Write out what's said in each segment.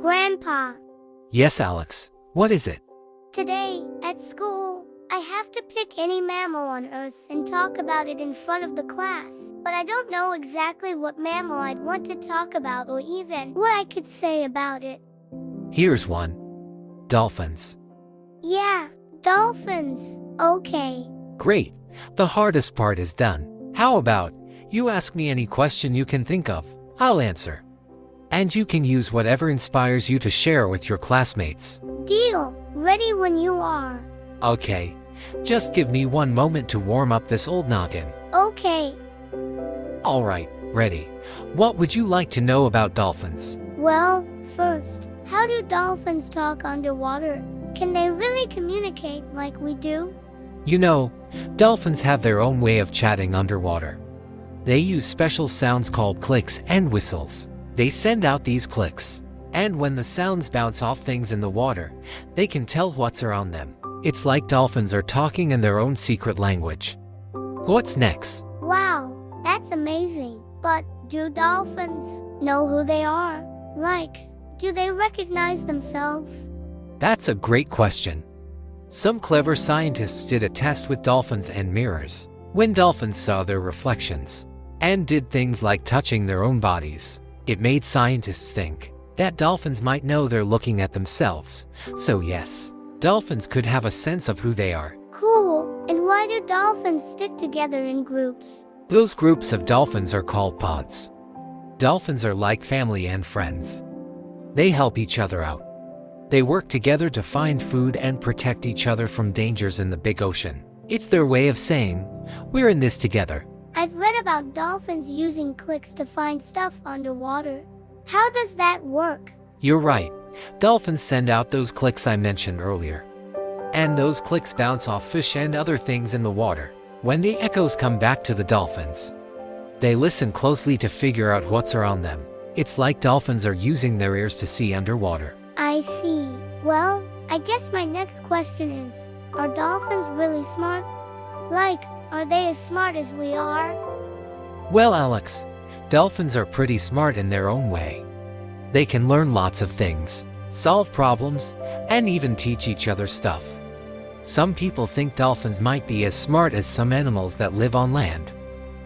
Grandpa, Yes, Alex. What is it? today, at school, I have to pick any mammal on Earth and talk about it in front of the class. But I don't know exactly what mammal I'd want to talk about or even what I could say about it. Here's one. Dolphins. Yeah, dolphins. Okay. Great. The hardest part is done. How about you ask me any question you can think of? I'll answer. And you can use whatever inspires you to share with your classmates. Deal. Ready when you are. Okay. Just give me one moment to warm up this old noggin. Okay. All right, ready. What would you like to know about dolphins? Well, first, how do dolphins talk underwater? Can they really communicate like we do? You know, dolphins have their own way of chatting underwater. They use special sounds called clicks and whistles. They send out these clicks, and when the sounds bounce off things in the water, they can tell what's around them. It's like dolphins are talking in their own secret language. What's next? Wow, that's amazing. But do dolphins know who they are? Like, do they recognize themselves? That's a great question. Some clever scientists did a test with dolphins and mirrors. When dolphins saw their reflections and did things like touching their own bodies, it made scientists think that dolphins might know they're looking at themselves. So yes, dolphins could have a sense of who they are. Cool. And why do dolphins stick together in groups? Those groups of dolphins are called pods. Dolphins are like family and friends. They help each other out. They work together to find food and protect each other from dangers in the big ocean. It's their way of saying, we're in this together. I've read about dolphins using clicks to find stuff underwater. How does that work? You're right. Dolphins send out those clicks I mentioned earlier. And those clicks bounce off fish and other things in the water. When the echoes come back to the dolphins, they listen closely to figure out what's around them. It's like dolphins are using their ears to see underwater. I see. Well, I guess my next question is, are dolphins really smart? Like, are they as smart as we are? Well, Alex, dolphins are pretty smart in their own way. They can learn lots of things, solve problems, and even teach each other stuff. Some people think dolphins might be as smart as some animals that live on land.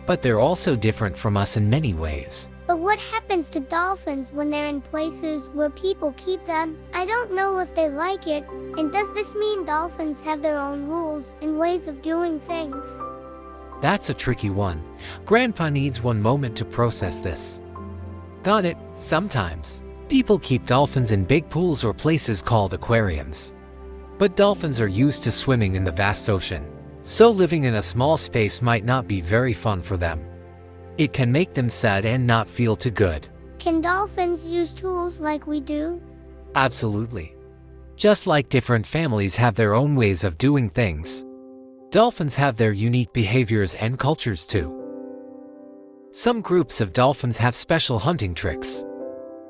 But they're also different from us in many ways. But what happens to dolphins when they're in places where people keep them? I don't know if they like it. And does this mean dolphins have their own rules and ways of doing things? That's a tricky one. Grandpa needs one moment to process this. Got it. Sometimes, people keep dolphins in big pools or places called aquariums. But dolphins are used to swimming in the vast ocean, so living in a small space might not be very fun for them. It can make them sad and not feel too good. Can dolphins use tools like we do? Absolutely. Just like different families have their own ways of doing things, dolphins have their unique behaviors and cultures too. Some groups of dolphins have special hunting tricks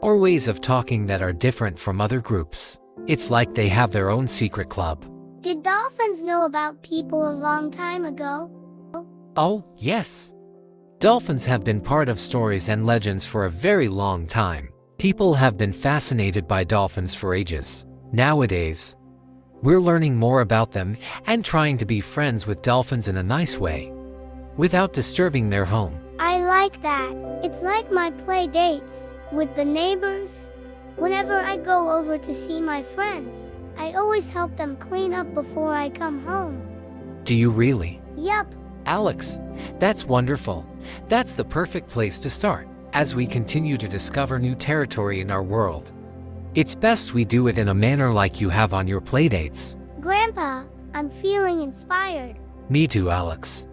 or ways of talking that are different from other groups. It's like they have their own secret club. Did dolphins know about people a long time ago? Oh, yes. Dolphins have been part of stories and legends for a very long time. People have been fascinated by dolphins for ages. Nowadays, we're learning more about them and trying to be friends with dolphins in a nice way, without disturbing their home. I like that. It's like my play dates with the neighbors. Whenever I go over to see my friends, I always help them clean up before I come home. Do you really? Yup. Alex, that's wonderful. That's the perfect place to start. As we continue to discover new territory in our world, it's best we do it in a manner like you have on your playdates. Grandpa, I'm feeling inspired. Me too, Alex.